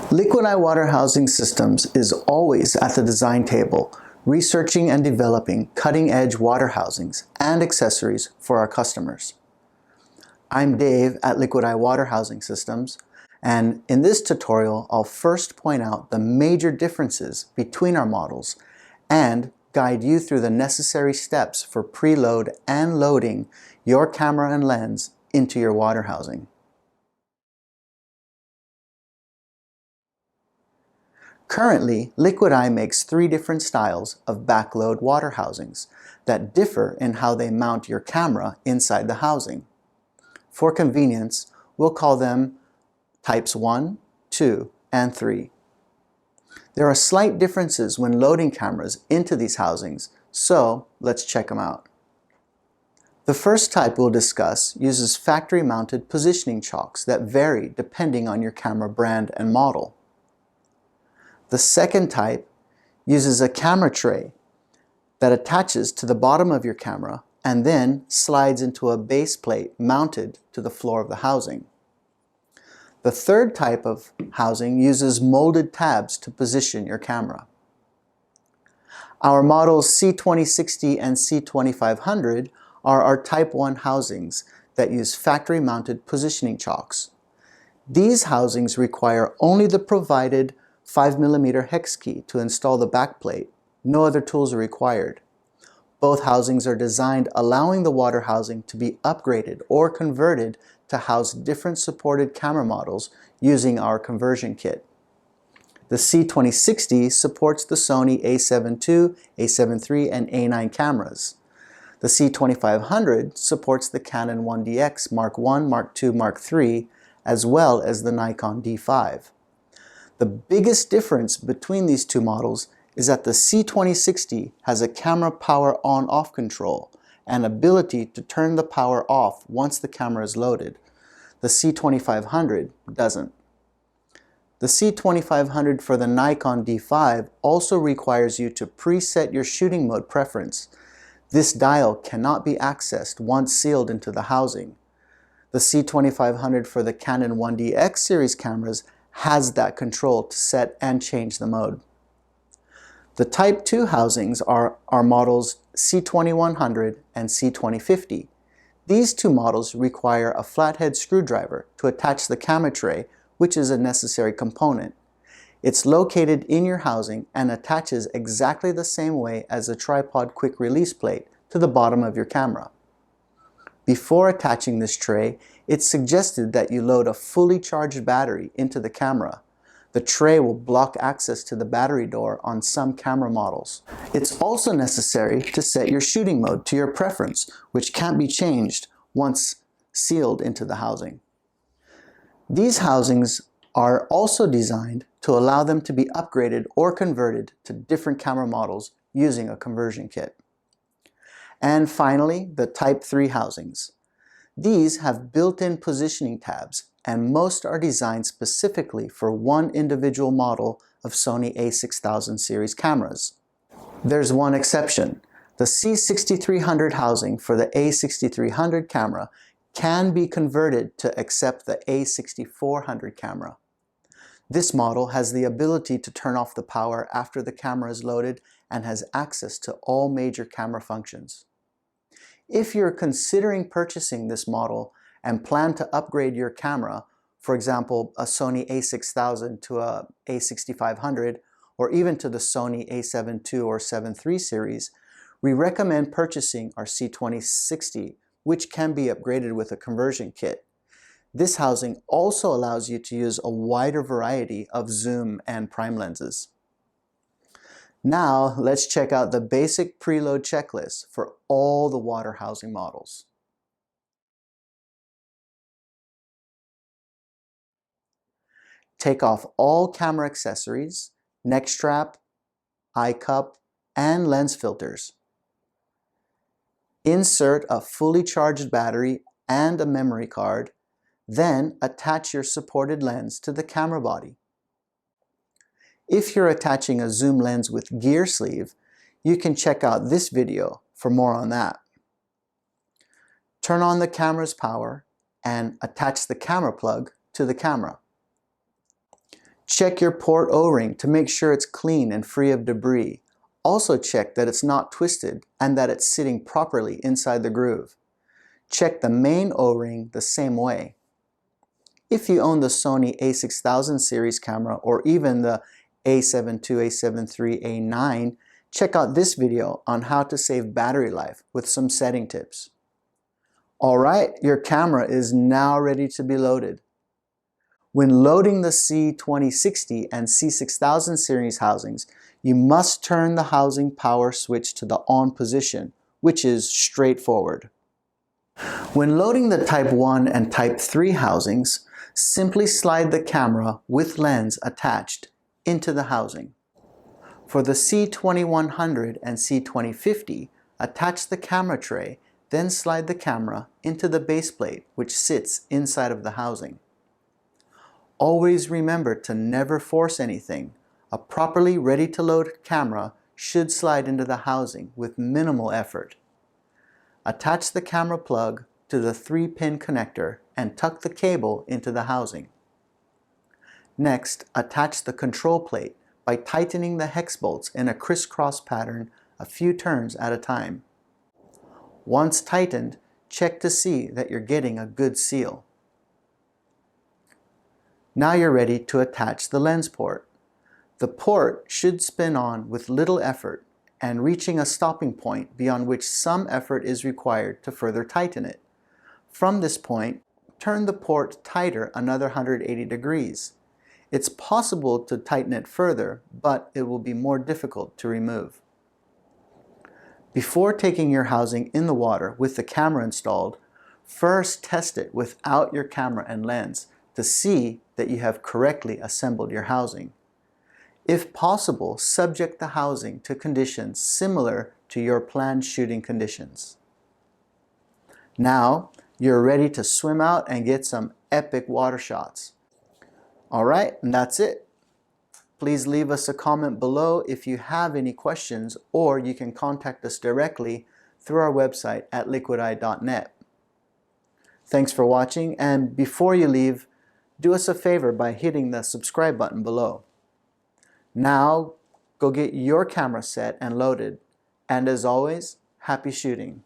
Liquid Eye Water Housing Systems is always at the design table, researching and developing cutting-edge water housings and accessories for our customers. I'm Dave at Liquid Eye Water Housing Systems, and in this tutorial, I'll first point out the major differences between our models and guide you through the necessary steps for preload and loading your camera and lens into your water housing. Currently, Liquid Eye makes 3 different styles of backload water housings that differ in how they mount your camera inside the housing. For convenience, we'll call them types 1, 2, and 3. There are slight differences when loading cameras into these housings, so let's check them out. The first type we'll discuss uses factory-mounted positioning chocks that vary depending on your camera brand and model. The second type uses a camera tray that attaches to the bottom of your camera and then slides into a base plate mounted to the floor of the housing. The third type of housing uses molded tabs to position your camera. Our models C2060 and C2500 are our Type 1 housings that use factory-mounted positioning chocks. These housings require only the provided 5mm hex key to install the backplate. No other tools are required. Both housings are designed allowing the water housing to be upgraded or converted to house different supported camera models using our conversion kit. The C2060 supports the Sony a7 II, a7 III, and a9 cameras. The C2500 supports the Canon 1DX Mark I, Mark II, Mark III, as well as the Nikon D5. The biggest difference between these two models is that the C2060 has a camera power on-off control and ability to turn the power off once the camera is loaded. The C2500 doesn't. The C2500 for the Nikon D5 also requires you to preset your shooting mode preference. This dial cannot be accessed once sealed into the housing. The C2500 for the Canon 1DX series cameras has that control to set and change the mode. The Type 2 housings are our models C2100 and C2050. These two models require a flathead screwdriver to attach the camera tray, which is a necessary component. It's located in your housing and attaches exactly the same way as a tripod quick release plate to the bottom of your camera. Before attaching this tray, it's suggested that you load a fully charged battery into the camera. The tray will block access to the battery door on some camera models. It's also necessary to set your shooting mode to your preference, which can't be changed once sealed into the housing. These housings are also designed to allow them to be upgraded or converted to different camera models using a conversion kit. And finally, the Type 3 housings. These have built-in positioning tabs, and most are designed specifically for one individual model of Sony a6000 series cameras. There's one exception. The C6300 housing for the a6300 camera can be converted to accept the a6400 camera. This model has the ability to turn off the power after the camera is loaded and has access to all major camera functions. If you're considering purchasing this model and plan to upgrade your camera, for example, a Sony a6000 to a a6500, or even to the Sony a7 II or 7 III series, we recommend purchasing our C2060, which can be upgraded with a conversion kit. This housing also allows you to use a wider variety of zoom and prime lenses. Now, let's check out the basic preload checklist for all the water housing models. Take off all camera accessories, neck strap, eye cup, and lens filters. Insert a fully charged battery and a memory card, then attach your supported lens to the camera body. If you're attaching a zoom lens with gear sleeve, you can check out this video for more on that. Turn on the camera's power and attach the camera plug to the camera. Check your port O-ring to make sure it's clean and free of debris. Also check that it's not twisted and that it's sitting properly inside the groove. Check the main O-ring the same way. If you own the Sony a6000 series camera or even the a7 II, a7 III, a9, check out this video on how to save battery life with some setting tips. Alright, your camera is now ready to be loaded. When loading the C2060 and C6000 series housings, you must turn the housing power switch to the on position, which is straightforward. When loading the Type 1 and Type 3 housings, simply slide the camera with lens attached into the housing. For the C2100 and C2050, attach the camera tray, then slide the camera into the base plate, which sits inside of the housing. Always remember to never force anything. A properly ready-to-load camera should slide into the housing with minimal effort. Attach the camera plug to the 3-pin connector and tuck the cable into the housing. Next, attach the control plate by tightening the hex bolts in a crisscross pattern a few turns at a time. Once tightened, check to see that you're getting a good seal. Now you're ready to attach the lens port. The port should spin on with little effort and reaching a stopping point beyond which some effort is required to further tighten it. From this point, turn the port tighter another 180 degrees. It's possible to tighten it further, but it will be more difficult to remove. Before taking your housing in the water with the camera installed, first test it without your camera and lens to see that you have correctly assembled your housing. If possible, subject the housing to conditions similar to your planned shooting conditions. Now, you're ready to swim out and get some epic water shots. Alright, and that's it. Please leave us a comment below if you have any questions, or you can contact us directly through our website at liquideye.net. Thanks for watching, and before you leave, do us a favor by hitting the subscribe button below. Now, go get your camera set and loaded, and as always, happy shooting.